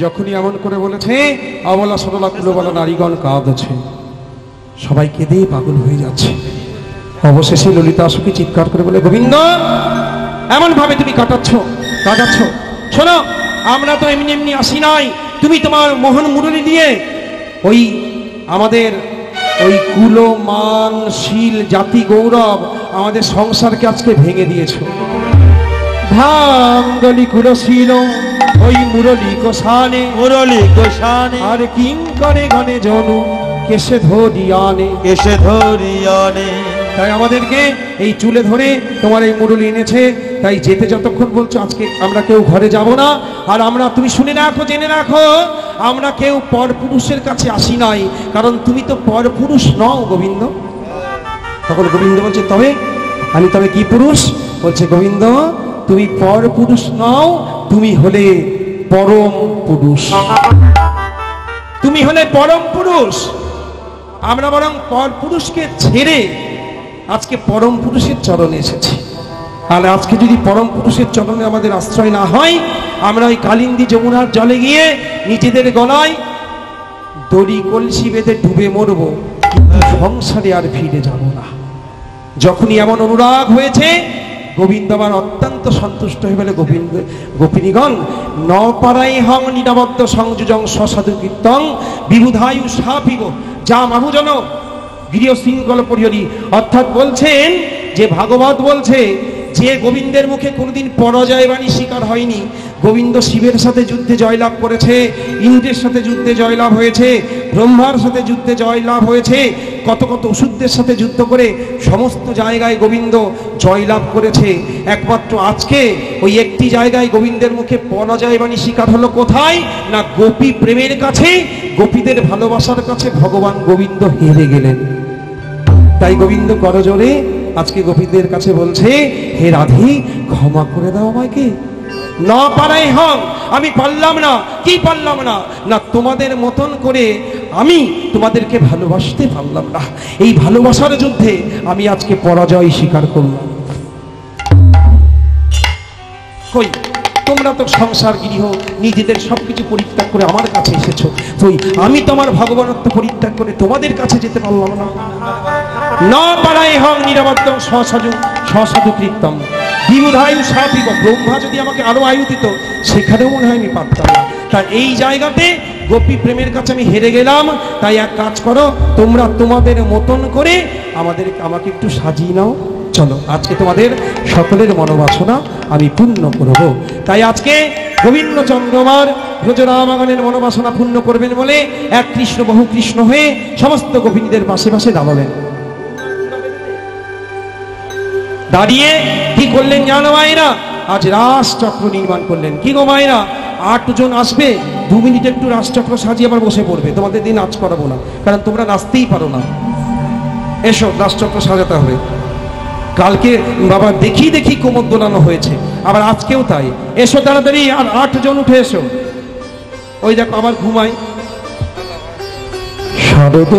যখনই এমন করে বলেছে অবলা সরলা কুলবলা নারীগণ কাঁদছে, সবাই কেঁদে পাগল হয়ে যাচ্ছে। অবশেষে ললিতা সখী চিৎকার করে বলে, গোবিন্দ এমন ভাবে তুমি কাটাচ্ছ। শোনো, আমরা তো এমনি এমনি আসি নাই, তুমি তোমার মোহন মুরলী দিয়ে ওই আমাদের ওই কুল মান শীল জাতি গৌরব আমাদের সংসারকে আজকে ভেঙে দিয়েছো। ভাঙ্গলি কুলশীল ওই মুরলী গোসানে আর কিং করে গণে জনু কেশে ধরিয়ানে। তাই আমাদেরকে এই চুলে ধরে তোমার এই মুরলী এনেছে। তাই যেতে যতক্ষণ বলছো, আজকে আমরা কেউ ঘরে যাব না। আর আমরা, তুমি শুনে রাখো, জেনে রাখো, আমরা কেউ পরপুরুষের কাছে আসি নাই, কারণ তুমি তো পরপুরুষ নও গোবিন্দ। তখন গোবিন্দ বলছে, আমি তবে কি পুরুষ? বলছে, গোবিন্দ তুমি পরপুরুষ নও, তুমি হলে পরম পুরুষ। তুমি হলে পরম পুরুষ। আমরা বরং পরপুরুষকে ছেড়ে আজকে পরম পুরুষের চরণে এসেছি। আর আজকে যদি পরম পুরুষের চরণে আমাদের আশ্রয় না হয়, আমরা ওই কালিন্দী যমুনার জলে গিয়ে নিজেদের গলায় দড়ি কলসি বেঁধে ডুবে মরব, কিন্তু সংসারে আর ফিরে যাব না। যখনই এমন অনুরাগ হয়েছে, গোবিন্দ আবার অত্যন্ত সন্তুষ্ট হয়ে বলে, গোপিনীগণ ন পারাই হং নিরাবদ্ধ সংযোজং সসাধু কীর্তং বিবুধায়ু সাপিব যা মাহুজন গৃহ শৃঙ্খল পরিহরি। অর্থাৎ বলছেন যে ভাগবত বলছে যে গোবিন্দের মুখে কোনোদিন পরাজয় বাণী শিকার হয়নি, গোবিন্দ শিবের সাথে যুদ্ধে জয়লাভ করেছে, ইন্দ্রের সাথে যুদ্ধে জয়লাভ হয়েছে, ব্রহ্মার সাথে যুদ্ধে জয়লাভ হয়েছে, কত কত অসুরদের সাথে যুদ্ধ করে সমস্ত জায়গায় গোবিন্দ জয়লাভ করেছে। একমাত্র আজকে ওই একটি জায়গায় গোবিন্দের মুখে পরাজয় বাণী শিকার হলো। কোথায় না গোপী প্রেমের কাছে, গোপীদের ভালোবাসার কাছে ভগবান গোবিন্দ হেরে গেলেন। তাই গোবিন্দ করজোরে আজকে গোপীদের কাছে বলছে, হে রাধে ক্ষমা করে দাও আমাকে। না পারাই হং, আমি পারলাম না। কি পারলাম না? না তোমাদের মতন করে আমি তোমাদেরকে ভালোবাসতে পারলাম না। এই ভালোবাসার যুদ্ধে আমি আজকে পরাজয় স্বীকার করলাম। কই তোমরা তো সংসার গৃহ নিজেদের সবকিছু পরিত্যাগ করে আমার কাছে এসেছো, তুই আমি তোমার ভগবানত্ব পরিত্যাগ করে তোমাদের কাছে যেতে পারলাম না। না পারাই হং নিরাবদ্ধ সসাধু কীর্তম বিবুধায়ু সাপিব। ব্রহ্মা যদি আমাকে আরো আয়ু দিত, সেখানেও মনে হয় আমি পারতাম না। তাই এই জায়গাতে গোপী প্রেমের কাছে আমি হেরে গেলাম। তাই এক কাজ করো, তোমরা তোমাদের মতন করে আমাকে একটু সাজিয়ে নাও। চলো আজকে তোমাদের সকলের মনোবাসনা আমি পূর্ণ করব। তাই আজকে গোবিন্দ চন্দ্রমার ব্রজরামাগণের মনোবাসনা পূর্ণ করবেন বলে এক কৃষ্ণ বহু কৃষ্ণ হয়ে সমস্ত গোপিনীদের পাশে পাশে দাঁড়ালেন। দাঁড়িয়ে কি করলেন জানো মায়েরা? আজ রাসচক্র নির্মাণ করলেন। কি গো মায়েরা, 8 জন আসবে, 2 মিনিট একটু রাসচক্র সাজিয়ে আবার বসে পড়বে। তোমাদের দিন নাচ করাবো না, কারণ তোমরা নাচতেই পারো না। এসো রাসচক্র সাজাতে হবে। কালকে বাবা দেখি কোমর দোলানো হয়েছে, আবার আজকেও তাই। এসো তাড়াতাড়ি, আর 8 জন উঠে এসো। ওই দেখো আবার ঘুমাই। শারদ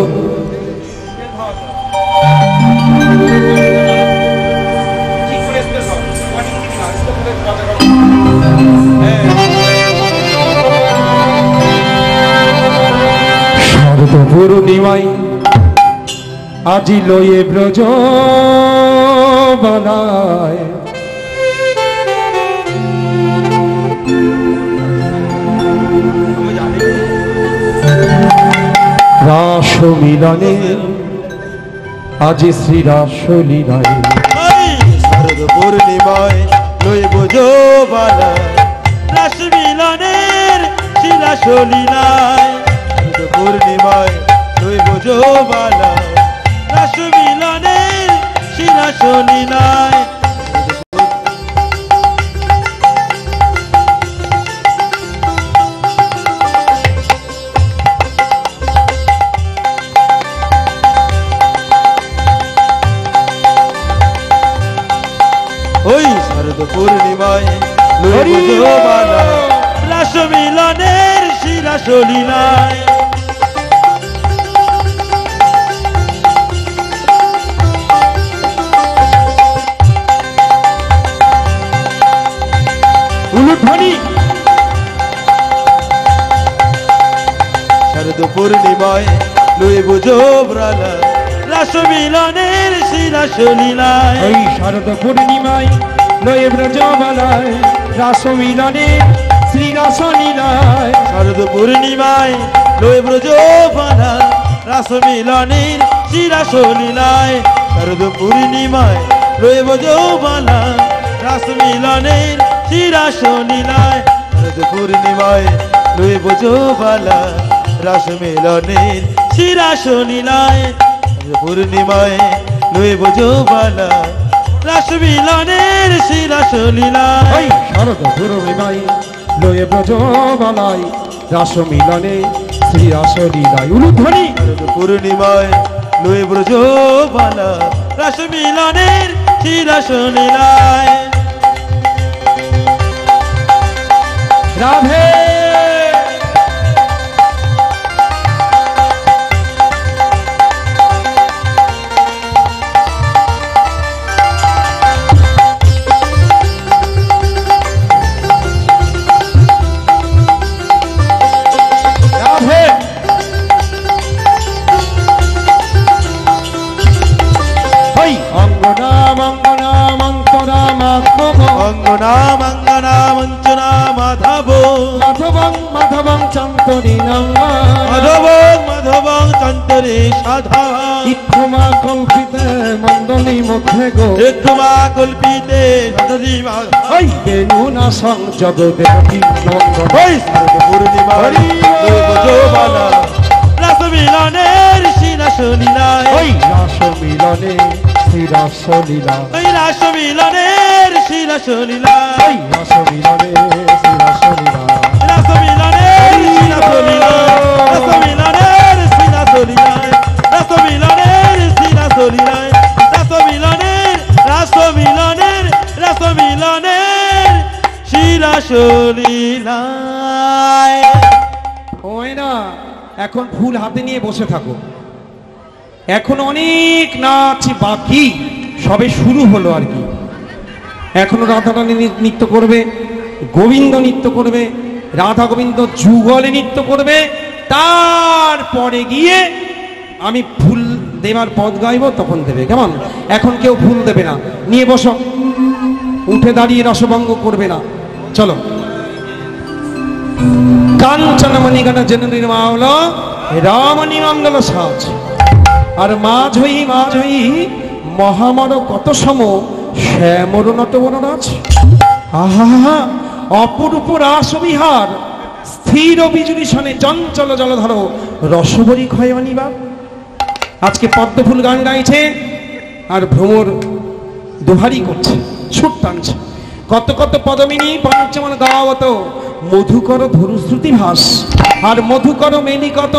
পূর্ণিমাই আজি লয়ে ব্রজ বানায়, রাস মিলনে আজি শ্রী রাস লীলায়। শারদ পূর্ণিমায় লয়ে ব্রজ বানায়, রাস মিলনের শ্রী রাস লীলায়। পূর্ণিমায় লয়ে ব্রজ বানায়, রাস মিলনের শ্রী রাস লীলায়। ওই শারদ পূর্ণিমায় লয়ে ব্রজ বানায়, রাস মিলনের শ্রী রাস লীলায়। উলুধ্বনি শারদ পূর্ণিমায় লই বুঝো ব্রালা রাস মিলনের শিরাস লীলায় ওই শারদ পূর্ণিমায় লয়ে ব্রজবালায় রাস মিলনে শ্রীরাস লীলায়। শারদ পূর্ণিমায় লই ব্রজ বালা রাস মিলনের শিরাস লীলায় শারদ পূর্ণিমায় লই ব্রজ বালা রাস মিলনের শিরাস লীলায় শারদ পূর্ণিমায় লই ব্রজ বালা রাস মিলনের শিরাস লীলায় শারদ পূর্ণিমায় লই ব্রজ বালা রাস মিলনের শিরাস লীলায়। ওই শারদ পূর্ণিমায় লয়ে ব্রজবালায় রাস মিলনে শ্রীরাস লীলায়। উলুধ্বনি। শারদ পূর্ণিমায় লই ব্রজ বালা রাস মিলনের শিরাস লীলায়। রাধে। রাধে। ওই অঙ্গনাম অঙ্গনাম অন্তরাম আত্মভ অঙ্গনা মঙ্গনা মঞ্চনা মাধব মাধবং মাধবং চন্তরিণং মাধব মাধব চন্তরে সাধা ইত্থমা কল্পিতে মণ্ডলী মধ্যে গো একমা কল্পিতে সদরি মাধব। ওই বেনুনা সংযোগ দেবী নন্দন। ওই শারদ পূর্ণিমায় লই ব্রজ বালা রাস মিলনের শিরাস লীলায়। ওই রাস মিলনে শ্রীরাস লীলা। ওই রাস মিলনের শিরাস লীলায়। ওই রাস মিলনে শ্রীরাস লীলা। রাস মিলনের শিরাস লীলায়। রাস মিলনের শিরাস লীলায়। রাস মিলনের শিরাস লীলায়। রাস মিলনের রাস মিলনের রাস মিলনের শিরাস লীলায়। ওই না এখন ফুল হাতে নিয়ে বসে থাকো, এখন অনেক নাচ বাকি, সবে শুরু হলো আর কি। এখনো রাধারানী নৃত্য করবে, গোবিন্দ নৃত্য করবে, রাধা গোবিন্দ যুগলে নৃত্য করবে, তারপরে গিয়ে আমি ফুল দেবার পদ গাইব, তখন দেবে। কেমন? এখন কেউ ফুল দেবে না, নিয়ে বসো, উঠে দাঁড়িয়ে রসভঙ্গ করবে না। চলো। কাঞ্চনমণি গণ জননীর মাওল রামণি মঙ্গল সাজ, আর মাঝ হই মহামর কত সম শ্যামর নটবর রাজ। আহা অপরূপ রাস বিহার, স্থির বিজুলি সনে চঞ্চল জলধর রসবরী ক্ষয় অনিবার। আজকে পদ্মফুল গান গাইছে আর ভ্রমর দোহারি করছে, ছুট টানছে। কত কত পদমিনী পঞ্চমন গাওয়াত মধুকর ধরুশ্রুতি ভাস, আর মধুকর মেনি কত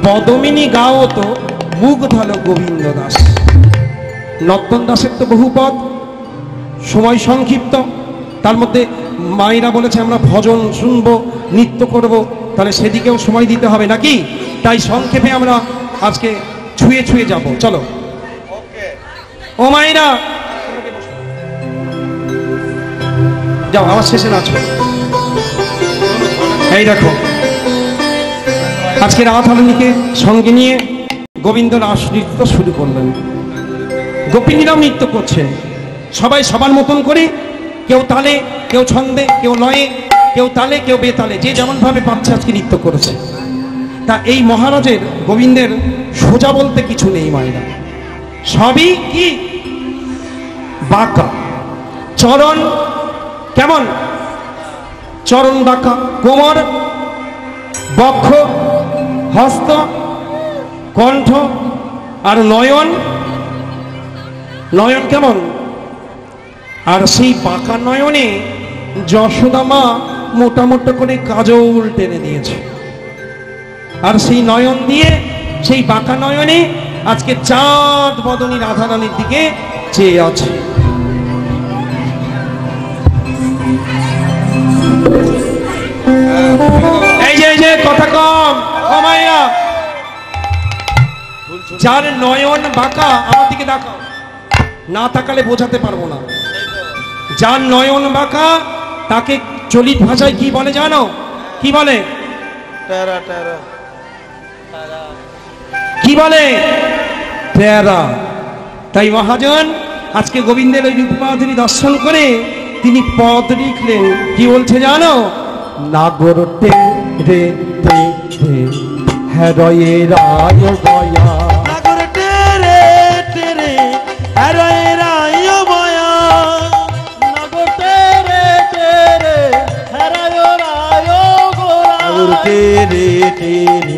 পদমিনী গাওয়াত মুগ্ধল গোবিন্দ দাস। নর্তন দাসের তো বহু পদ, সময় সংক্ষিপ্ত, তার মধ্যে মায়েরা বলেছে আমরা ভজন শুনবো, নৃত্য করব, তাহলে সেদিকেও সময় দিতে হবে নাকি? তাই সংক্ষেপে আমরা আজকে ছুঁয়ে ছুঁয়ে যাব। চলো ও মায়েরা যাও, আমার শেষে নাচো। এই দেখো আজকে রাধারানীকে সঙ্গে নিয়ে গোবিন্দ রাস নৃত্য শুরু করলেন। গোপিনীরাও নৃত্য করছে, সবাই সবার মতন করে, কেউ তালে, কেউ ছন্দে, কেউ লয়ে, কেউ তালে, কেউ বেতালে, যে যেমন ভাবে পাচ্ছে আজকে নৃত্য করেছে। তা এই মহারাজের গোবিন্দের সোজা বলতে কিছু নেই মায়েরা, সবই কি বাঁকা। চরণ কেমন? চরণ বাঁকা, কোমর, বক্ষ, হস্ত, কণ্ঠ আর নয়ন। নয়ন কেমন? আর সেই বাঁকা নয়নে যশোদা মা মোটা মোটা করে কাজল টেনে দিয়েছে, আর সেই নয়ন দিয়ে, সেই বাঁকা নয়নে আজকে চাঁদ বদনী রাধারানীর দিকে চেয়ে আছে। এই যে কথা কম ও মাইয়া, যার নয়ন বাঁকা আমার দিকে দেখাও, না তাকালে বোঝাতে পারবো না। যার নয়ন বাঁকা তাকে চলিত ভাষায় কি বলে জানো? কি বলে? টেরা টেরা কি বলে তেরা। তাই মহাজন আজকে গোবিন্দের ওই রূপমা তিনি দর্শন করে তিনি পদ লিখলেন। কি বলছে জানো? নাগর তে রে তে রে হরয়ে রায় গয়া। নাগর টেরে টেরে হরয়ে রায় বয়া। নাগর টেরে টেরে হরয়ে রায় গোরা। নাগর টেরে টেরে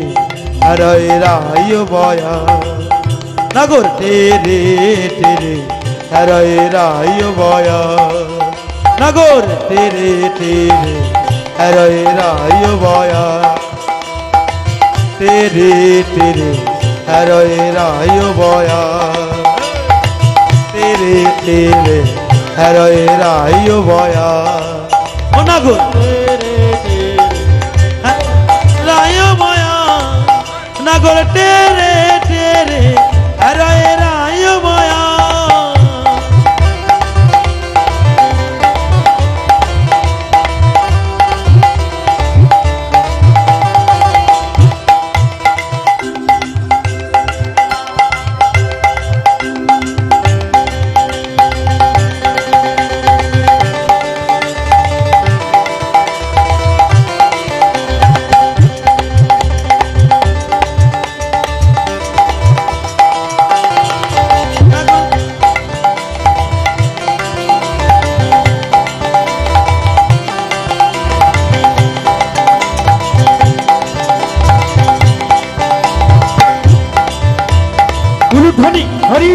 হরয়ে রায় বয়া। নাগর টেরে টেরে হরয়ে রায় বয়া। নাগর টেরে টেরে হরয়ে রায় বয়া। তেরে তেরে হরয়ে রায় বয়া। তেরে তেরে হরয়ে রায় বয়া। ও নাগর তেরে তেরে রায় বয়া। নাগর তেরে তেরে হরয়ে রায় বয়া। গুরুধ্বনি হরি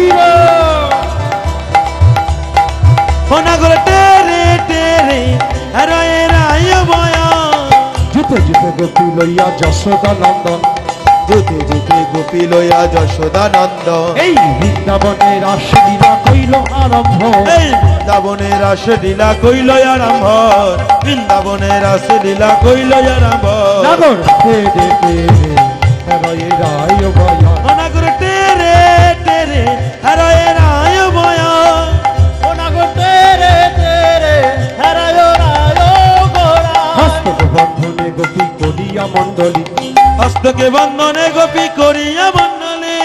ও নাগর তেরে তেরে হরয়ে রায় বয়া। জুতে জুতে গোপী লইয়া যশোদা নন্দন। জুতে জুতে গোপী লয়া যশোদা নন্দন। এই বৃন্দাবনের রাসলীলা কইল আরম্ভ। এই বৃন্দাবনের রাসলীলা কইল আরম্ভ। বৃন্দাবনের রাসলীলা কইল আরম্ভ। নাগর তেরে তেরে হরয়ে রায় গয়া। ও নাগর তেরে তেরে হরয়ে রায় বয়া। ও নাগর তেরে তেরে হরয়ে রায় গোরা। হস্তকে বন্ধনে গোপী করিয়া মণ্ডলী। হস্তকে বন্ধনে গোপী করিয়া মণ্ডলী।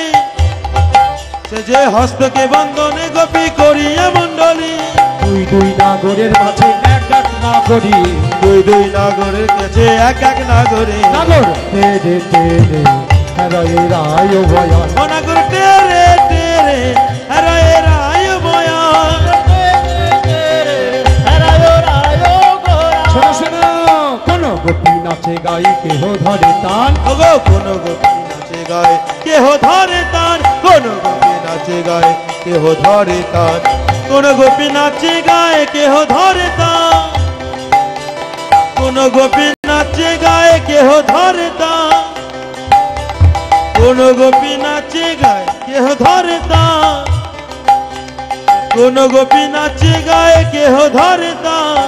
সে যে হস্তকে বন্ধনে গোপী করিয়া মণ্ডলী। দুই দুই নাগরের মাঝে এক এক নাগরী। দুই দুই নাগরের কাছে এক এক নাগরে। নাগর তেরে তেরে হরয়ে রায় গয়া। ও নাগর তেরে তেরে হরয়ে রায় বয়া। শোনো শোনো, কোন গোপী নাচে গাই কেহ ধরে তান। ওগো কোন গোপী নাচে গায় কেহ ধরে তান। কোন গোপী নাচে গায় কেহ ধরে তান। কোন গোপী নাচে গায় কেহ ধরে তান। কোন গোপী নাচে গায় কেহ ধরে তান। কোন গোপী নাচে গায় কেহ ধরে তান। কোন গোপী নাচে গায় কেহ ধরে তান।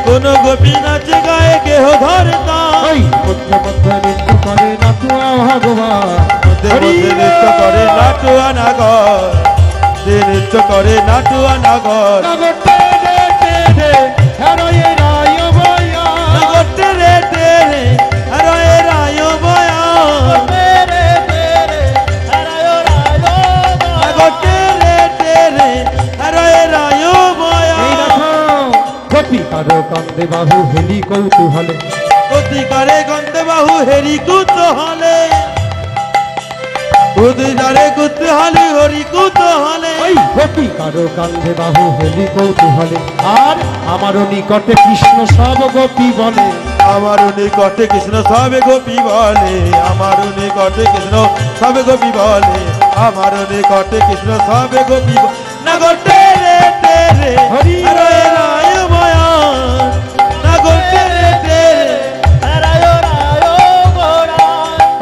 কোন গোপী নাচে গায়ে কেহ ধরে তান। ওই মধ্যে মধ্যে নৃত্য করে নাটুয়া ভগবান। মধ্যে মধ্যে নৃত্য করে নাটুয়া নাগর। যে নৃত্য করে নাটুয়া নাগর। নাগর তেরে তেরে হরয়ে রায় গয়া। নাগর তেরে তেরে হরয়ে রায় বয়া। নাগর তেরে তেরে হরয়ে রায় বয়া। এই দেখো গোপী কারো কান্দে বাহু হেলি কৌতূহলে। অধিকারে গন্ধে বাহু হেরি কুতূহলে। অধিকারে কুতূহলে হরি কুতূহলে। ওই গোপী কারো কান্ধে বাহু হেলি কৌতূহলে। আর আমারও নিকটে কৃষ্ণ সব গোপী বলে। আমার নিকটে কৃষ্ণ সবে গোপী বলে। আমার নিকটে কৃষ্ণ সবে গোপী বলে। আমার নিকটে কৃষ্ণ সবে গোপী বলে। নাগর তেরে তেরে হরি হরয়ে রায় বয়া। নাগর তেরে তেরে হরয়ে রায় গোরা।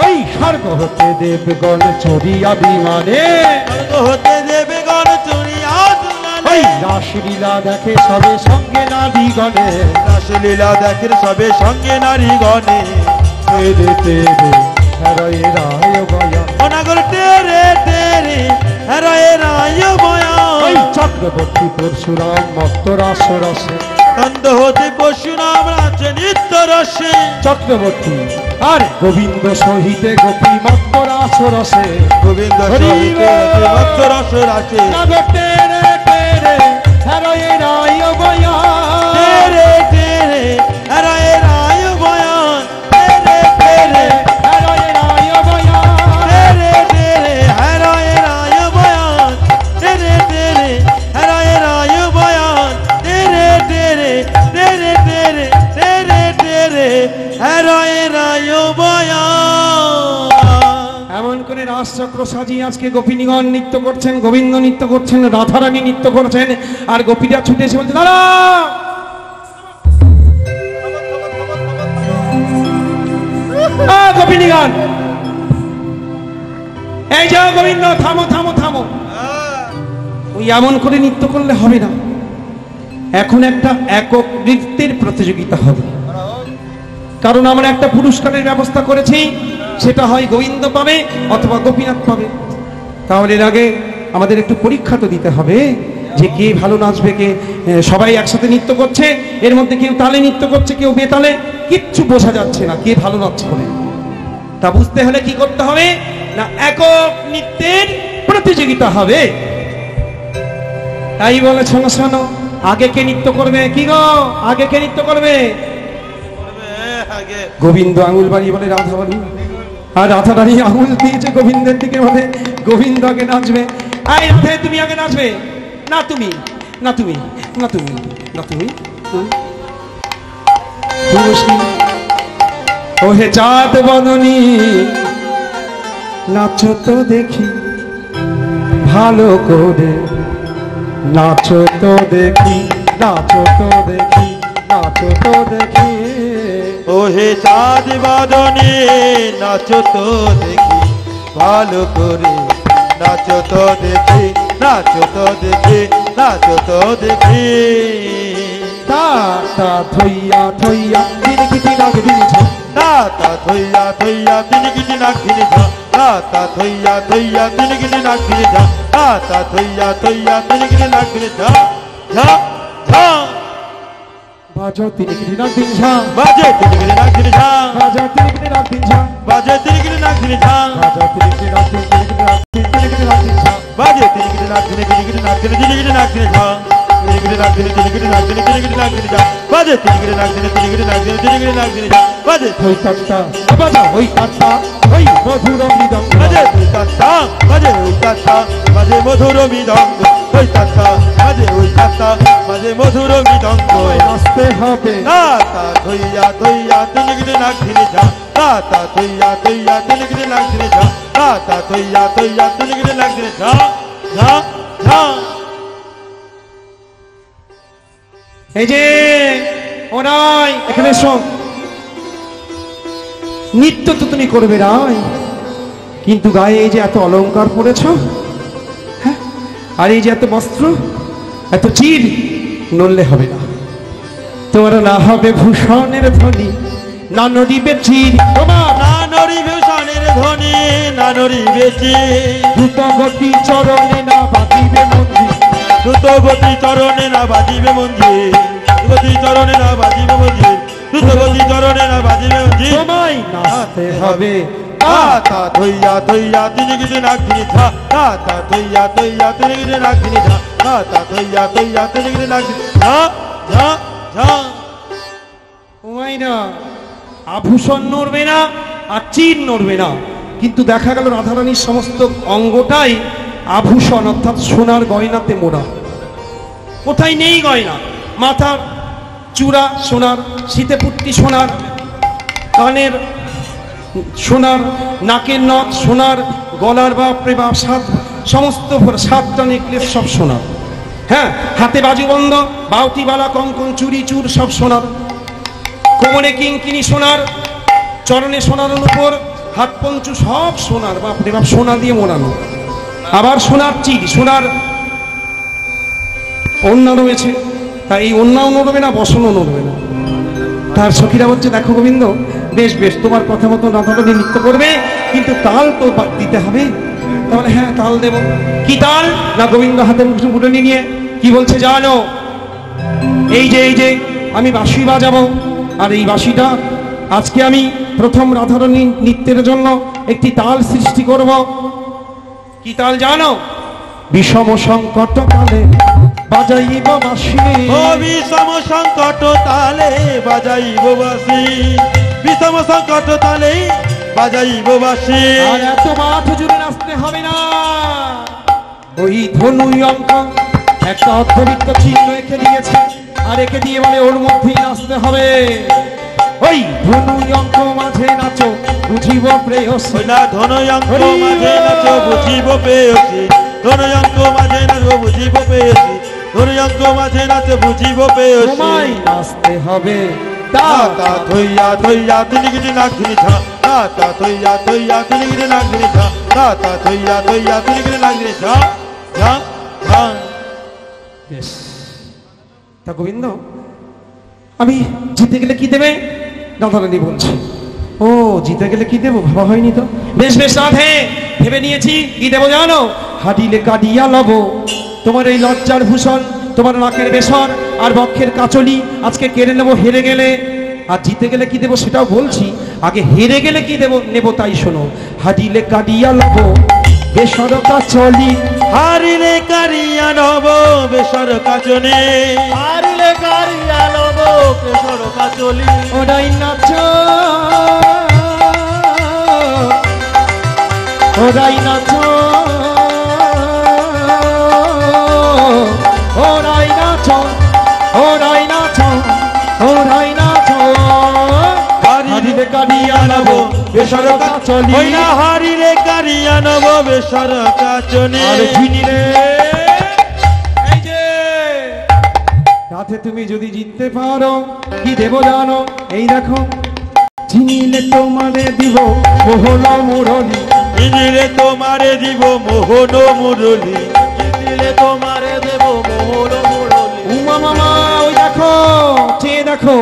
ওই স্বর্গ হতে দেবগণ চড়িয়া বিমানে। স্বর্গ হতে দেবে গণ চড়িয়া তুলানে। ওই রাসলীলা দেখে সবে সঙ্গে নারীগণে। রাসলীলা দেখের সবে সঙ্গে নারীগণে। তেরে তেরে হরয়ে রায় গয়া। ও নাগর তেরে তেরে হরয়ে রায় বয়া। ওই চক্রবর্তী পরশুরাম মত্ত রাস রসে, নন্দ হতে পরশুরাম নাচে নিত্য রসে, চক্রবর্তী আর গোবিন্দ সহিতে গোপী মত্ত রাস রসে, গোবিন্দ সহিতে মত্ত রস রাসে, তেরে তেরে হরয়ে রায় বয়ান, তেরে তেরে হরয়ে রায় বয়ান, তেরে তেরে হরয়ে রায় বয়ান, তেরে তেরে হরয়ে রায় বয়ান, তেরে তেরে হরয়ে রায় বয়ান, তেরে তেরে তেরে তেরে তেরে তেরে হরয়ে রায় বয়ান। এমন করে রাসচক্র সাজিয়ে আজকে গোপিনীগণ নৃত্য করছেন, গোবিন্দ নৃত্য করছেন, রাধারানী নৃত্য করছেন, আর গোপীরা ছুটে এসে বলছে দাঁড়া, গোপিনীগণ এই যাও, গোবিন্দ থামো থামো থামো। ওই এমন করে নৃত্য করলে হবে না, এখন একটা একক নৃত্যের প্রতিযোগিতা হবে, কারণ আমরা একটা পুরস্কারের ব্যবস্থা করেছি, সেটা হয় গোবিন্দ পাবে অথবা গোপীনাথ পাবে। তাহলে এর আগে আমাদের একটু পরীক্ষা তো দিতে হবে যে কে ভালো নাচবে, কে সবাই একসাথে নৃত্য করছে, এর মধ্যে কেউ তালে নৃত্য করছে, কেউ বেতালে, কিচ্ছু বোঝা যাচ্ছে না কে ভালো নাচছে করে। তা বুঝতে হলে কি করতে হবে না, একক নৃত্যের প্রতিযোগিতা হবে। তাই বলে শোনো শোনো, আগে কে নৃত্য করবে? কি গো, আগে কে নৃত্য করবে? গোবিন্দ আঙুল বাড়িয়ে বলে রাধা বলি, আর রাধা দাঁড়িয়ে আঙুল দিয়েছে গোবিন্দের দিকে, বলে গোবিন্দ আগে নাচবে। আই রাধে তুমি আগে নাচবে? না তুমি, না তুমি, না তুমি, না তুমি। ওহে চাঁদ বদনী নাচো তো দেখি, ভালো করে নাচো তো দেখি, নাচো তো দেখি, নাচো তো দেখি। ওহে চাঁদ বাদনে নাচো তো দেখি, ভালো করে নাচো তো দেখি, নাচো তো দেখি, নাচো তো দেখি। তা তা থইয়া থইয়া দিনে কিটি নাগ দিনছ, তা থইয়া থইয়া তিনি কিটি নাক দিনে যা, তা থইয়া থইয়া তিনি কিটি নাক দিনে যা, তা থইয়া থইয়া তিনি কিটি নাক দিনে যা, যা যা। বাজো তিনি কিটি নাগ দিন ঝা, বাজে তিনি কিটি নাক দিনে যা, বাজো তিনি কিটি নাগ দিন ঝা, বাজে তিনি কিটি নাক দিনে যা, বাজো তিনি কিটি নাগ দিন, তিনি কিটি নাগ দিন, তিনি কিটি নাগ দিন ঝা, বাজে তিনি কিটি নাক দিনে, তিনি কিটি নাক দিনে, তিনি কিটি নাক দিনে যা, তিনি কিটি নাক দিনে, তিনি কিটি নাক দিনে, তিনি কিটি নাক দিনে যা, বাজে তিনি কিটি নাক দিনে, তিনি কিটি নাক দিনে, তিনি কিটি নাক দিনে যা, বাজে ওই কাটটা বাজা, ওই কাটটা ওই মধুর মৃদঙ্গ, বাজে ওই কাঁটা, বাজে ওই কাঁটা, বাজে মধুর মৃদঙ্গ, ওই কাঁটা, বাজে ওই কাঁটা, বাজে মধুর মৃদঙ্গ। নাচতে হবে তা থইয়া থইয়া তিনি কিটি নাক দিনে যা, তা থইয়া থইয়া তিনি কিটি নাক দিনে যা, তা থইয়া থইয়া তিনি কিটি নাক দিনে যা, যা যা। এই যে ওরাই এখানে এসো, নৃত্য তো তুমি করবে রাই, কিন্তু গায়ে এই যে এত অলংকার পরেছ, হ্যাঁ, আর এই যে এত বস্ত্র, এত চির, নড়লে হবে না। তোমার না হবে ভূষণের ধ্বনি, না নড়িবে চির তোমার, না নড়িবে শানের ধ্বনি, না নড়িবে চির, দ্রুত গতি চরণে না বাজিবে মন্দির, দ্রুত গতি চরণে না বাজিবে মঞ্জির, গতি চরণে না বাজিবে মঞ্জির, দ্রুত গতি চরণে না বাজিবে মঞ্জির। তোমায় নাচতে হবে। তা থইয়া থইয়া তিনি কিটি নাক দিনে ঝা, তা থইয়া থইয়া তিনি কিটি নাক দিনে ঝা, তা থইয়া থইয়া তিনি কিটি নাক দিনে ঝা, ঝা ঝা। তোমায় না আভূষণ নড়বে না, আর চির নড়বে না, কিন্তু দেখা গেল রাধারানীর সমস্ত অঙ্গটাই আভূষণ অর্থাৎ সোনার গয়নাতে মোড়া। কোথায় নেই গয়না? মাথার চূড়া সোনার, শীতেপুট্টি সোনার, কানের সোনার, নাকের নথ সোনার, গলার বাপরে বাপ সমস্ত 7টা নেকলেস সব সোনার, হ্যাঁ, হাতে বাজুবন্ধ, বাউটি বালা, কঙ্কন, চুরি চুর সব সোনার, কোমরে কিঙ্কিনি সোনার, চরণে সোনার উপর, হাত পঞ্চু সব সোনার, বাপরে বাপ সোনা দিয়ে মোড়ানো। আবার সোনার চির, সোনার ওড়না রয়েছে, তাই এই ওড়নাও নড়বে না, বসনও নড়বে না। তার সখীরা বলছে দেখো গোবিন্দ, বেশ বেশ তোমার কথা মতো রাধারানী নৃত্য করবে, কিন্তু তাল তো দিতে হবে। তাহলে হ্যাঁ তাল দেব। কি তাল? না গোবিন্দ হাতে মুঠোনি নিয়ে কি বলছে জানো? এই যে আমি বাঁশি বাজাবো, আর এই বাঁশিটা আজকে আমি প্রথম রাধারানী নৃত্যের জন্য একটি তাল সৃষ্টি করব। কি তাল জানো? বিষম সংকট কালে বাজাইব বাঁশি। ও বিষম সংকট তালে বাজাইব বাঁশি, বিষম সংকট তালে বাজাইব বাঁশি। আর এত মাঠ জুড়ে নাচতে হবে না, ওই ধনু অঙ্ক একটা অর্ধবৃত্ত চিহ্ন এঁকে দিয়েছে, আর একে দিয়ে বলে ওর মধ্যেই নাচতে হবে। ওই ধনু অঙ্ক মাঝে নাচো বুঝিব প্রেয়সী। ওই না ধনয়ঙ্ক মাঝে নাচো বুঝিব পেয়সী, ধনয়ঙ্ক মাঝে নাচো বুঝিব পেয়সী, ধনয়ঙ্ক মাঝে নাচো বুঝিব পেয়সী। তোমায় নাচতে হবে তা থইয়া থইয়া তিনি কিছু নাচনি ছা, তা থইয়া থইয়া তিনি কিছু নাচনি ছা, তা থইয়া থইয়া তিনি কিছু নাচনি ছা ছা ছা। বেশ। তা গোবিন্দ, আমি জিতে গেলে কি দেবে? রাধারানী বলছে, ও জিতে গেলে কি দেবো ভাবা হয়নি তো। বেশ বেশ রাধে, ভেবে নিয়েছি। কি দেবো জানো? হাডিলে কাটিয়া লব তোমার এই লজ্জার ভূষণ, তোমার নাকের বেসর আর বক্ষের কাচলি আজকে কেড়ে নেবো হেরে গেলে। আর জিতে গেলে কি দেবো সেটাও বলছি, আগে হেরে গেলে কি দেবো নেবো তাই শোনো। হাডিলে কাটিয়া লব বেসর কাচলি, হারিলে কারিয়া নব বেসর কাচনে, হারিলে কারিয়া নব বেসর কাচলি। ওরাই নাচ ওরাই নাচ ওরাই নাচ ওরাই নাচ ওরাই নাচ। হারিলে কাটিয়া লব বেসর কাচলি, ওই না হারিলে কারিয়া নব বেসর কাচনে। আর ঝিনিরে এই যে রাতে তুমি যদি জিততে পারো কি দেব জানো? এই দেখো ঝিনিলে তোমারে দিব মোহন মুরলি, দিলে তোমারে দিব মোহন মুরলি, দিলে তোমারে দেব মোহন মুরলি। উমা মামা ওই দেখো চেয়ে দেখো,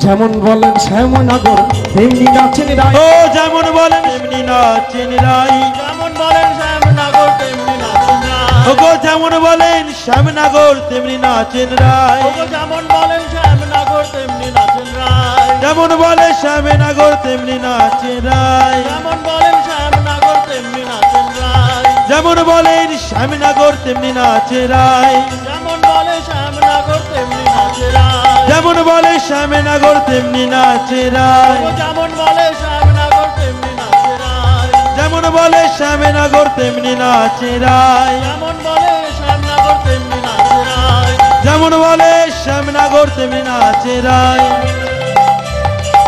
যেমন বলেন শ্যামনগর তেমনি নাচেন রায়। ও যেমন বলেন তেমনি নাচেন রাই, যেমন বলেন শ্যামনগর তেমনি নাচেন রাই। ওগো যেমন বলেন শ্যামনগর তেমনি নাচেন রাই, ওগো যেমন বলেন শ্যামনগর তেমনি নাচেন রাই, যেমন বলে শ্যামনগর তেমনি নাচেন রাই, যেমন বলেন শ্যামনগর তেমনি নাচেন রাই, যেমন বলেন শ্যামনগর তেমনি নাচেন রাই, যেমন বলে শ্যামনগর তেমনি নাচেন রাই, যেমন বলে শ্যামনগর তেমনি নাচে রায়, যেমন বলে শ্যামনগর তেমনি নাচে রায়, যেমন বলে শ্যামনগর তেমনি নাচে রায়, যেমন বলে শ্যামনগর তেমনি নাচে রায়, যেমন বলে শ্যামনগর তেমনি নাচে রায়,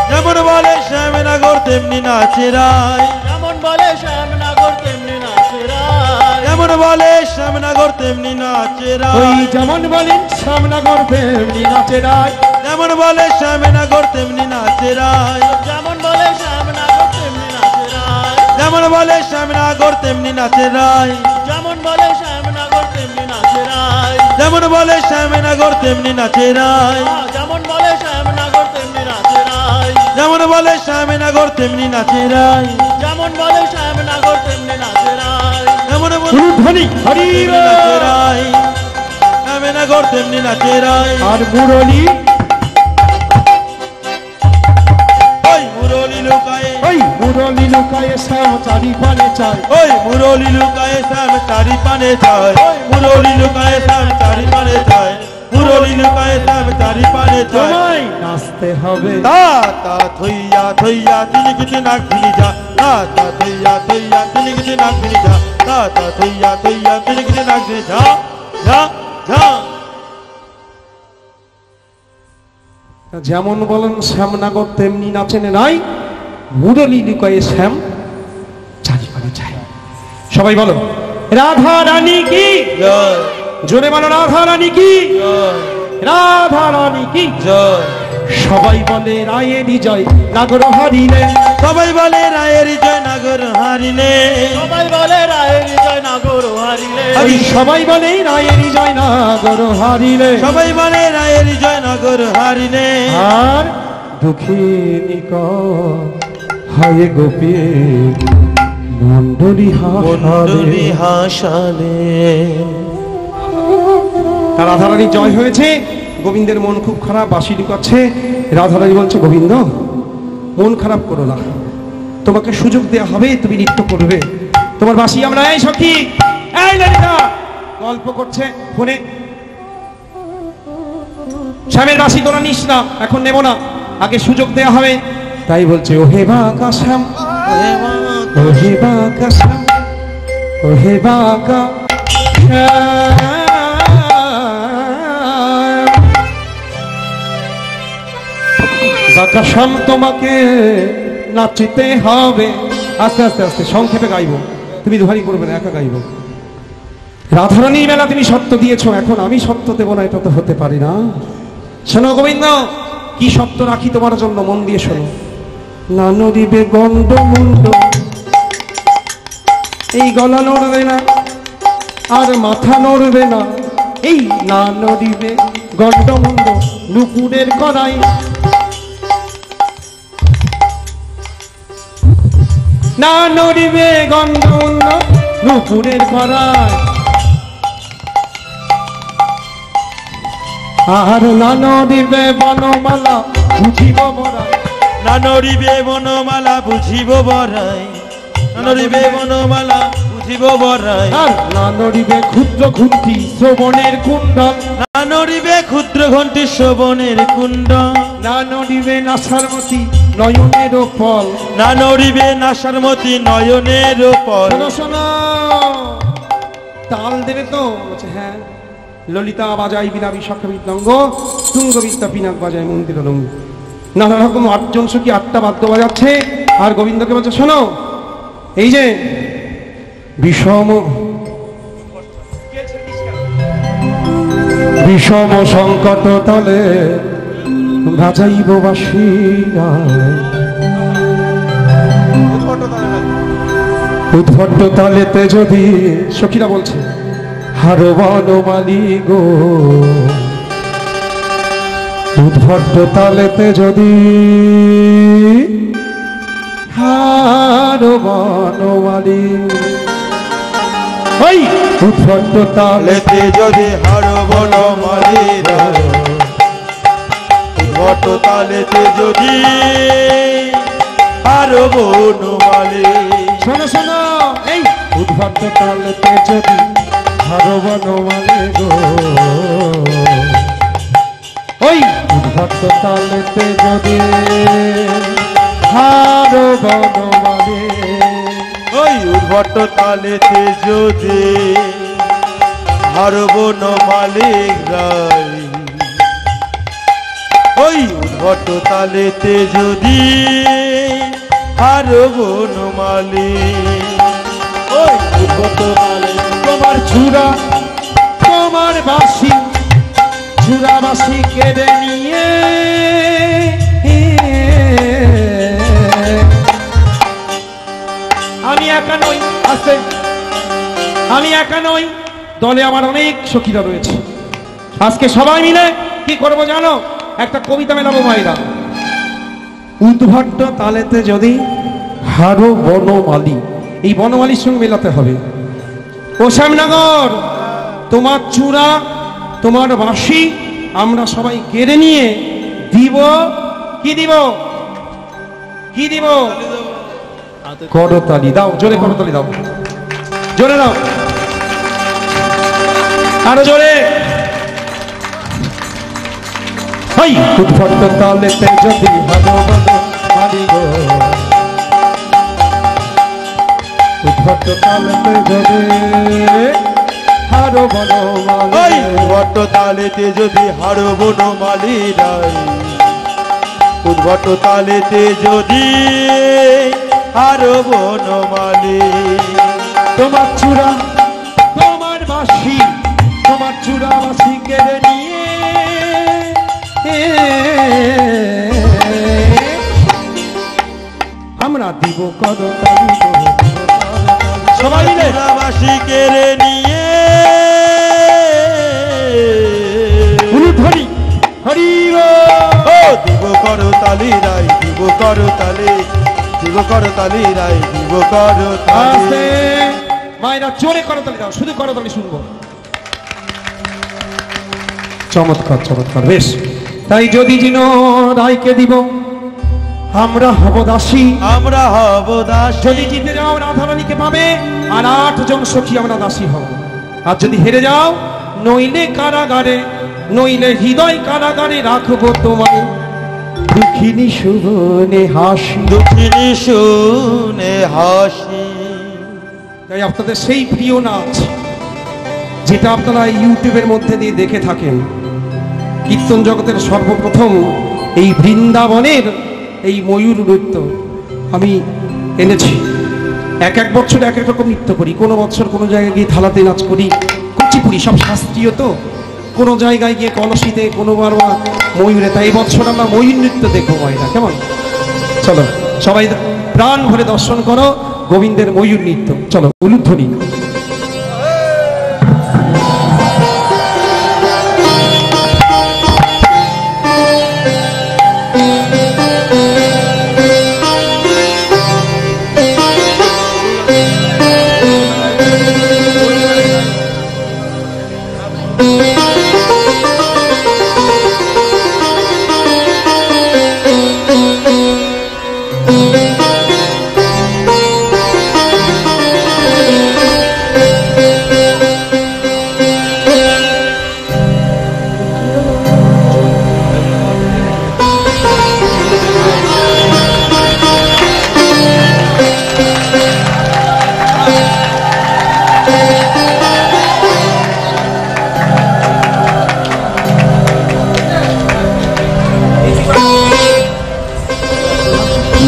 যেমন বলে শ্যামনগর তেমনি নাচে রায়, যেমন বলে শ্যামনগর তেমনি নাচে রায়, যেমন বলে শ্যামনগর তেমনি নাচে ওই রায়। যেমন বলেন শ্যামনগর তেমনি নাচে রায়, যেমন বলে শ্যামনগর তেমনি নাচে রায়, যেমন বলে শ্যামনগর তেমনি নাচে রায়, যেমন বলে শ্যামনগর তেমনি নাচে রায়, যেমন বলে শ্যামনগর তেমনি নাচে রায়, যেমন বলে শ্যামনগর তেমনি নাচে রায়, যেমন বলে শ্যামনগর তেমনি নাচে রায়, যেমন বলে শ্যামনগর তেমনি নাচে রায়, যেমন বলে শ্যামনগর তেমনি নাচে রায়, যেমন বলে ধ্বনি হরি নাচে রায়, শ্যামনগর তেমনি নাচে রায়। আর মুরলি ওই মুরলি লুকায়ে, ওই মুরলি লুকায়ে শ্যাম চারি পানে চায়, ওই মুরলি লুকায়ে শ্যাম চারি পানে চায়, মুরলি লুকায়ে শ্যাম চারি পানে চায়, মুরলি লুকায়ে শ্যাম চারি পানে চায়। তোমায় নাচতে হবে তা থইয়া থইয়া তিনি কিছু নাক তিনি যা, তা থইয়া থইয়া তিনি কিছু নাক তিনি যা, তা থইয়া থইয়া তিনি কিছু নাক তিনি যা যা যা। যেমন বলেন শ্যামনগর তেমনি নাচেন নাই, মুরলি লুকায়ে শ্যাম চারি পানে চায়। সবাই বলো রাধা রানী কি জয় জোরে বলো রাধা রানী কি, জয় রাধা রানী কি। জয়। সবাই বলে রায়েরই জয় নাগর হারিলে, সবাই বলে রায়ের জয় নাগর হারিলে, সবাই বলে রায়ের জয় নাগর হারিলে, ওই সবাই বলে রায়েরই জয় নাগর হারিলে, সবাই বলে রায়ের জয় নাগর হারিলে। আর দুঃখিনী হয় গোপী মন্ডলী মণ্ডলী হাসালে। তার রাধারানী জয় হয়েছে। গোবিন্দের মন খুব খারাপ, বাঁশি লুকাচ্ছে। রাধারানী বলছে, গোবিন্দ মন খারাপ করো না, তোমাকে সুযোগ দেওয়া হবে, তুমি নৃত্য করবে। তোমার বাঁশি আমরা, এই সখী, এই ললিতা, গল্প করছে ফোনে, শ্যামের বাঁশি তোরা নিস না, এখন নেব না, আগে সুযোগ দেওয়া হবে। তাই বলছে, ওহে বাঁকা শ্যাম, ওহে বাঁকা শ্যাম, ওহে বাঁকা বাঁকা শ্যাম, তোমাকে নাচিতে হবে। আস্তে আস্তে আস্তে সংক্ষেপে গাইব, তুমি দুহারি করবে না, একা গাইব। রাধারানীর মেলা তুমি সত্য দিয়েছ, এখন আমি সত্য দেব না, এটা তো হতে পারি না। শোনো গোবিন্দ, কি সত্য রাখি তোমার জন্য, মন দিয়ে শোনো। না নড়িবে গন্ড মুন্ড, এই গলা নড়বে না আর মাথা নড়বে না, এই না নড়িবে গন্ড মুন্ড নুপুরের কড়াই। না নড়িবে গন্ড মুন্ড নুপুরের কড়াই, আর না নড়িবে বনমালা বুঝিব বড়াই। না নড়িবে বনমালা বুঝিব বড়াই, না নড়িবে বনমালা বুঝিব বড়াই। আর না নড়িবে ক্ষুদ্র ঘুন্টি শ্রবণের কুণ্ডল, না নড়িবে ক্ষুদ্র ঘণ্টি শ্রবণের কুণ্ড। না নড়িবে নাসারমতি নয়নের ফল, না নড়িবে নাসারমতি নয়নের পর। শোনো শোনো, তাল দেবে তো? বলছে হ্যাঁ। ললিতা বাজাই বিনা বিশাখা বিদ্যাঙ্গ, তুঙ্গবিদ্যা পিনাক বাজায় মন্দির লঙ্গ। নানা রকম 8 জন সখী 8টা বাদ্য বাজাচ্ছে, আর গোবিন্দকে বলছে, শোনো, এই যে বিষম বিষম সংকট তলে বাজাইব বাঁশি, উদ্ভট তালেতে যদি, সখীরা বলছে, হারো বনমালী গো, উদ্ভট তালেতে যদি হারো বনমালী, ওই উদ্ভট তালেতে যদি হারো বনমালী, উদ্ভট তালেতে যদি হারো বনমালী। শোনো শোনো, এই উদ্ভট তালেতে যদি হারো বনমালী গো, ওই উদ্ভট তালেতে যদি হারো বনমালী, ওই উদ্ভট তালেতে যদি হারো বনমালী গাই। ওই উদ্ভট তালেতে যদি হারো বনমালী, ওই উদ্ভট তালে। তোমার চূড়া, তোমার বাঁশি, চূড়া বাঁশি কেড়ে নিয়ে আমি একা নই, আস্তে, আমি একা নই, দলে আমার অনেক সখীরা রয়েছে। আজকে সবাই মিলে কি করবো জানো? একটা কবিতা মেলাবো মায়েরা। উদ্ভট তালেতে যদি হারো বনমালী, এই বনমালীর সঙ্গে মেলাতে হবে। ও শ্যামনগর, তোমার চূড়া, তোমার বাঁশি আমরা সবাই কেড়ে নিয়ে দিব। কি দিব? কি দিব? করতালি দাও, জোরে করতালি দাও, জোরে দাও, আরো জোরে। ওই উদ্ভট তালেতে যদি হারো বনমালী গো, উদ্ভট তালেতে যদি হারো বনমালী, উদ্ভট তালেতে যদি হারো বনমালী রাই। উদ্ভট তালেতে যদি হারো বনমালী। তোমার চূড়া, তোমার বাঁশি, তোমার চূড়া বাঁশি কেড়ে নিয়ে আমরা দিব করতালি, সবাই মিলে বাঁশি কেড়ে নিয়ে হরি হরি ও দিব করতালি রাই, দিব করতালি। দিব করতালি রাই দিব করতালি। আস্তে মায়েরা জোরে করতালি দাও, শুধু করতালি শুনবো। চমৎকার চমৎকার, বেশ। তাই যদি জিন রায়কে দিব আমরা হব দাসী, আমরা হব দাসী। যদি জিতে যাও রাধারানীকে পাবে, আর 8 জন সখী আমরা দাসী হব। আর যদি হেরে যাও, নইলে কারাগারে, নইলে হৃদয় কারাগারে রাখবো তোমায় দুঃখিনী শুনে হাসি। দুঃখিনী শুনে হাসি। তাই আপনাদের সেই প্রিয় নাচ যেটা আপনারা ইউটিউবের মধ্যে দিয়ে দেখে থাকেন, কীর্তন জগতের সর্বপ্রথম এই বৃন্দাবনের এই ময়ূর নৃত্য আমি এনেছি। এক এক বছর এক এক রকম নৃত্য করি। কোনো বছর কোনো জায়গায় গিয়ে থালাতে নাচ করি, কুচিপুড়ি, সব শাস্ত্রীয় তো। কোনো জায়গায় গিয়ে কলসিতে, কোনোবার বা ময়ূরে। তাই এই বছর আমরা ময়ূর নৃত্য দেখবো মায়েরা, কেমন? চলো সবাই প্রাণ ভরে দর্শন করো গোবিন্দের ময়ূর নৃত্য। চলো উলুধ্বনি।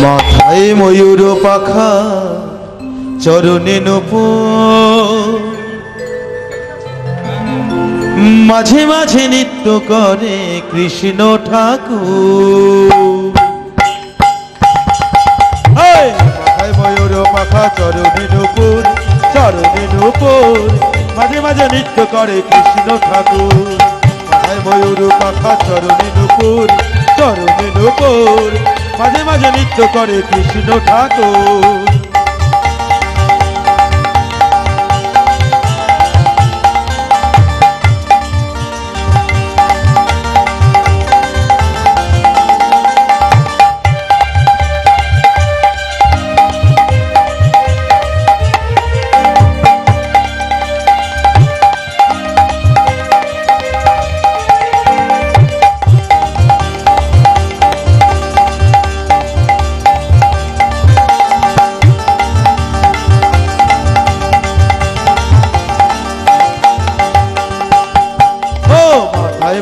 মাথায় ময়ূর পাখা চরণে নূপুর, মাঝে মাঝে নৃত্য করে কৃষ্ণ ঠাকুর। মাথায় ময়ূর পাখা চরণে নূপুর, চরণে নূপুর, মাঝে মাঝে নৃত্য করে কৃষ্ণ ঠাকুর। মাথায় ময়ূর পাখা চরণে নূপুর, চরণে নূপুর, মাঝে মাঝে নৃত্য করে কৃষ্ণ ঠাকুর।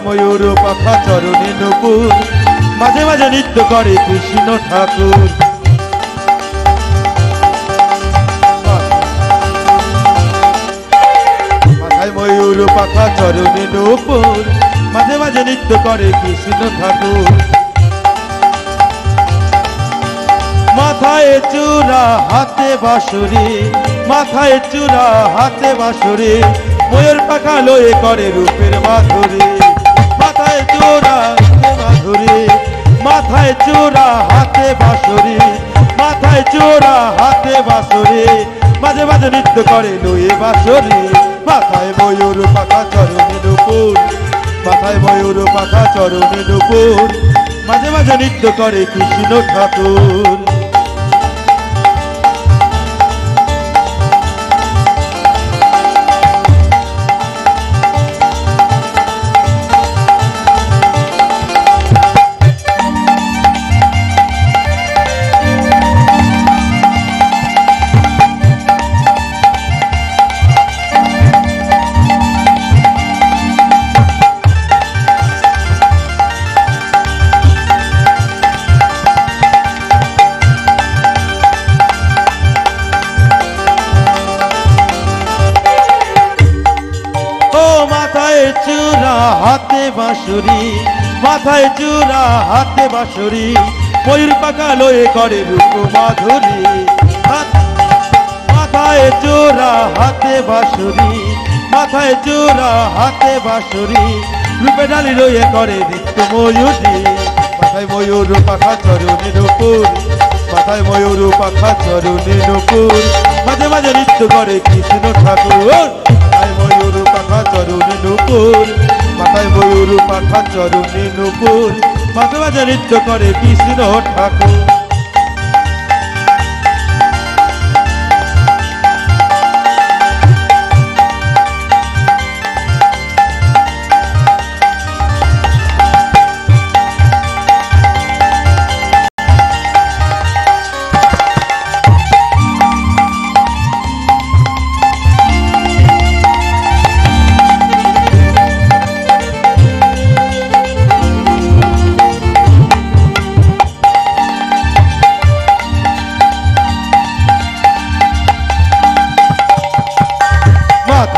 ময়ূর পাখা চরণে নূপুর, মাঝে মাঝে নৃত্য করে কৃষ্ণ ঠাকুর। মাথায় ময়ূর পাখা চরণে নূপুর, মাঝে মাঝে নৃত্য করে কৃষ্ণ ঠাকুর। মাথায় চূড়া হাতে বাঁশুরি, মাথায় চূড়া হাতে বাঁশুরি, ময়ূর পাখা লয়ে করে রূপের মাধুরী। মাথায় চূড়া হাতে মাধুরী, মাথায় চূড়া হাতে বাঁশুরি, মাথায় চূড়া হাতে বাঁশুরি, মাঝে মাঝে নৃত্য করে লয়ে বাঁশুরি। মাথায় ময়ূর পাখা চরণে নূপুর, মাথায় ময়ূর পাখা চরণে নূপুর, মাঝে মাঝে নৃত্য করে কৃষ্ণ ঠাকুর। চূড়া হাতে বাঁশুরি, মাথায় চূড়া হাতে বাঁশুরি, ময়ূর পাখা লয়ে করে রূপ মাধুরী। মাথায় চূড়া হাতে বাঁশুরি, মাথায় চূড়া হাতে বাঁশুরি, রূপে ডালি লয়ে করে নৃত্য ময়ূরী। মাথায় ময়ূর পাখা চরণে নূপুর, মাথায় ময়ূর পাখা চরণে নুপুর মাঝে মাঝে নৃত্য করে কৃষ্ণ ঠাকুর মাথায় ময়ূর পাখা চরণে নুপুর মাথায় ময়ূর পাখা চরণে নুপুর মাঝে মাঝে নৃত্য করে কৃষ্ণ ঠাকুর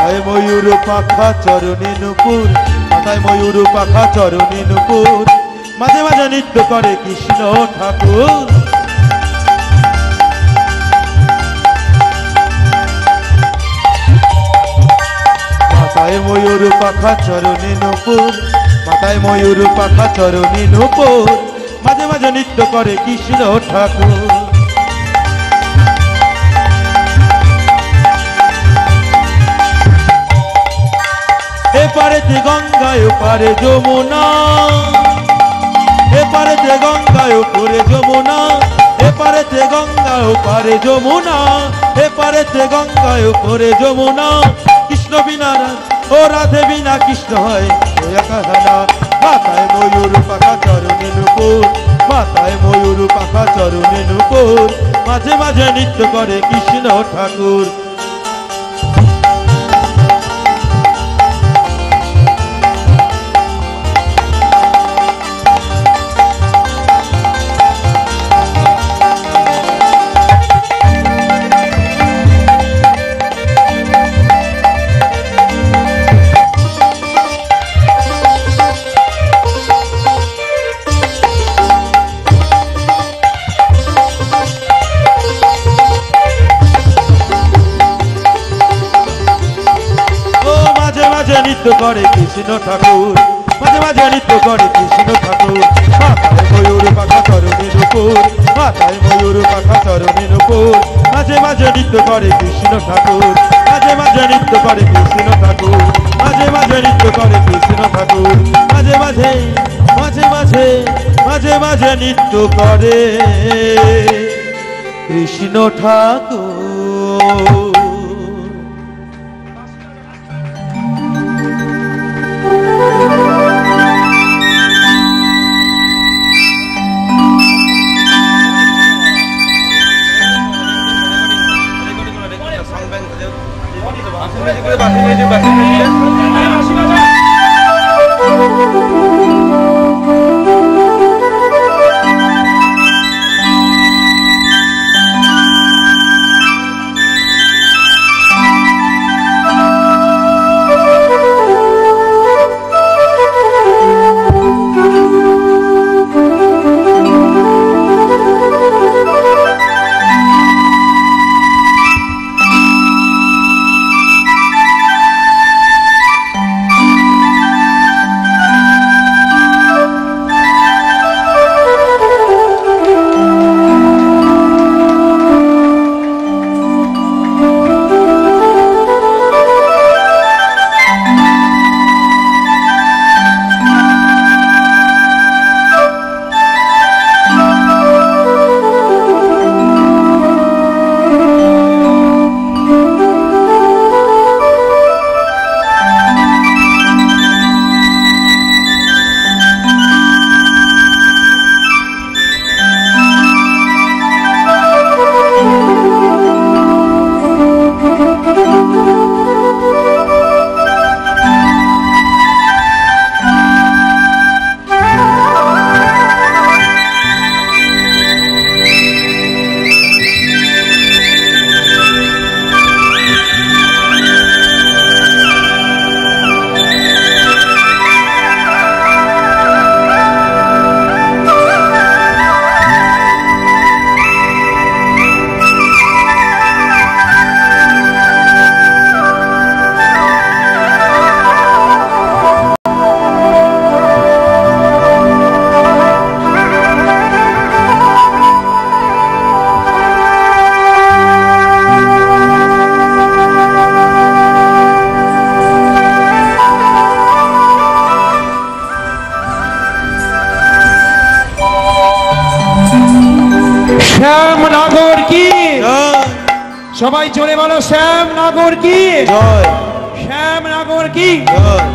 মাথায় ময়ূর পাখা চরণে নুপুর মাথায় ময়ূর পাখা চরণে নুপুর মাঝে মাঝে নৃত্য করে কৃষ্ণ ঠাকুর মাথায় ময়ূর পাখা চরণে নুপুর মাথায় ময়ূর পাখা চরণে নুপুর মাঝে মাঝে নৃত্য করে কৃষ্ণ ঠাকুর এপারেতে গঙ্গায় ওপারে যমুনা এপারেতে গঙ্গায় ওপরে যমুনা এপারেতে গঙ্গা ওপারে যমুনা এপারেতে গঙ্গায় ওপরে যমুনা কৃষ্ণ বিনা ও রাধে বিনা কৃষ্ণ হয় কাহানা মাথায় ময়ূর পাখা চরণে নুপুর মাথায় ময়ূর পাখা চরণে নুপুর মাঝে মাঝে নৃত্য করে কৃষ্ণ ঠাকুর নৃত্য করে কৃষ্ণ ঠাকুর মাঝে মাঝে নৃত্য করে কৃষ্ণ ঠাকুর মাথায় ময়ূর পাখা চরণে নুপুর মাথায় ময়ূর পাখা চরণে নুপুর মাঝে মাঝে নৃত্য করে কৃষ্ণ ঠাকুর মাঝে মাঝে নৃত্য করে কৃষ্ণ ঠাকুর মাঝে মাঝে নৃত্য করে কৃষ্ণ ঠাকুর মাঝে মাঝে মাঝে মাঝে মাঝে মাঝে নৃত্য করে কৃষ্ণ ঠাকুর শ্যাম নাগর কি? জয় সবাই জোরে বলো শ্যাম নাগর কি? জয় শ্যাম নাগর কি? জয়।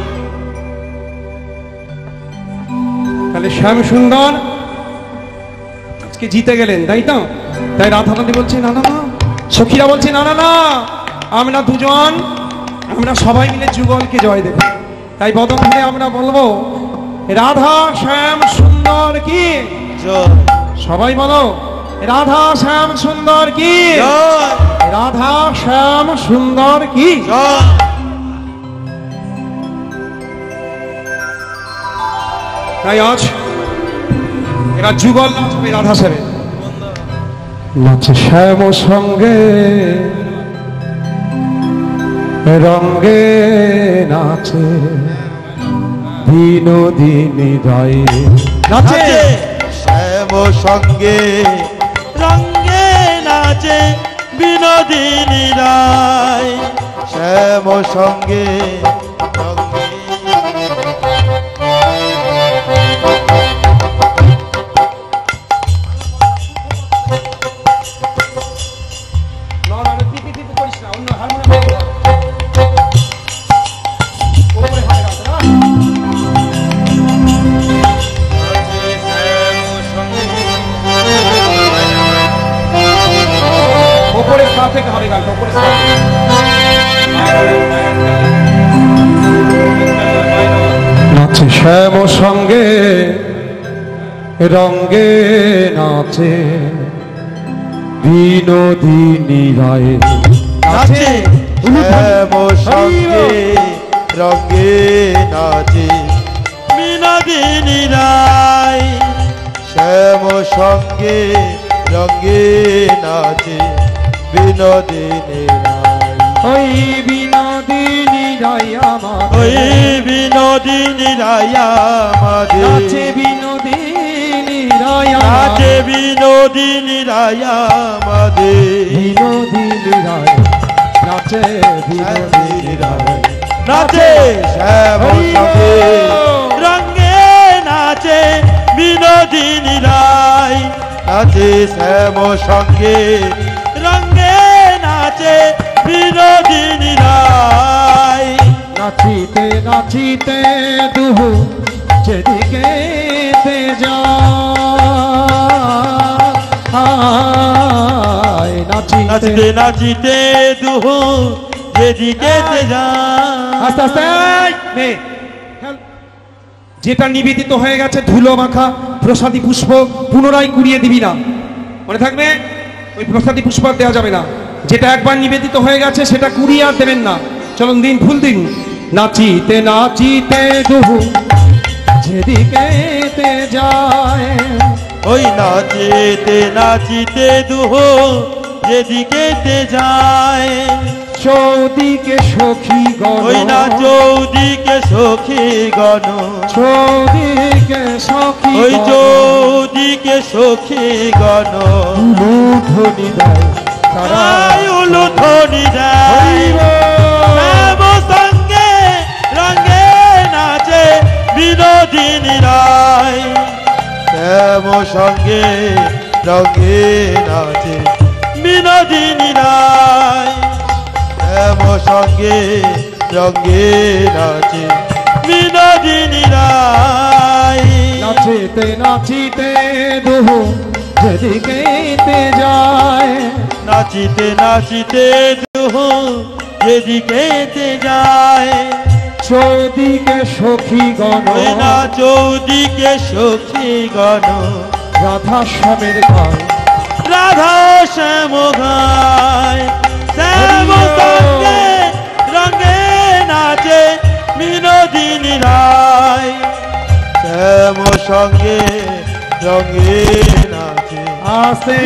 তাহলে শ্যাম সুন্দর আজকে জিতে গেলেন, তাই তো? তাই রাধারানী বলছে না না না, সখীরা বলছে না না না, আমরা দুজন আমরা সবাই মিলে যুগলকে জয় দেব। তাই বদন হয়ে আমরা বলবো রাধা শ্যাম সুন্দর কি? জয় সবাই বলো রাধা শ্যাম সুন্দর কি? জয় রাধা শ্যাম সুন্দর কি? জয়। তাই আজ এরা যুগল নাচ হবে রাধা সেবে নাচে শ্যাম সঙ্গে রঙ্গে নাচে বিনোদিনী রায় নাচে নাচে শ্যাম সঙ্গে রঙ্গে নাচে বিনোদিনী রায়। শ্যাম সঙ্গে রঙ্গে থেকে হবে গানটা উপরে নাচে শ্যাম সঙ্গে রঙ্গে নাচে বিনোদিনী রায় নাচে শ্যাম সঙ্গে রঙ্গে নাচে বিনোদিনী রায়। শ্যাম সঙ্গে রঙ্গে নাচে বিনোদিনী রায়। ওই বিনোদিনী রায় আমার ওই বিনোদিনী রায় আমাদের নাচে বিনোদিনী রায় নাচে বিনোদিনী রায় আমাদের বিনোদিনী রায় নাচে বিনোদিনী রায় নাচে শ্যাম সঙ্গে রঙ্গে নাচে বিনোদিনী রায়। নাচে শ্যাম সঙ্গে রঙ্গে নাচে বিনোদিনী রায়। নাচিতে নাচিতে দুহু যেদিকে যায় নাচিতে নাচতে নাচিতে দুহু যেদিকে যায়। আস্তে আস্তে এই, নে, খেল। যেটা নিবেদিত হয়ে গেছে ধুলো মাখা প্রসাদী পুষ্প পুনরায় কুড়িয়ে দিবি না, মনে থাকবে? ওই প্রসাদী পুষ্প আর দেওয়া যাবে না। যেটা একবার নিবেদিত হয়ে গেছে সেটা কুড়িয়ে আর দেবেন না। চলুন দিন ফুল দিন। নাচিতে নাচিতে দুহু যেদিকে যায় ওই নাচিতে নাচিতে দুহু যেদিকে যায়। চৌদিকে সখী গণ ওই না চৌদিকে সখী গণ চৌদিকে সখী ওই চৌদিকে সখী গণ ধ্বনি দেয় তারা উলুধ্বনি দেয়। শ্যাম সঙ্গে রঙ্গে নাচে বিনোদিনী রায়। শ্যাম সঙ্গে রঙ্গে নাচে বিনোদিনী রায়। শ্যাম সঙ্গে রঙ্গে নাচে বিনোদিনী রায়। নাচিতে নাচিতে দুহু যেদিকে যায় নাচিতে নাচিতে দুহু যেদিকে যায়। চৌদিকে সখী গণ ওই না চৌদিকে সখী গণ রাধা শ্যামের গান রাধা শ্যাম গায়। শ্যাম সঙ্গে রঙ্গে নাচে বিনোদিনী রায়। শ্যাম সঙ্গে রঙ্গে নাচে আসে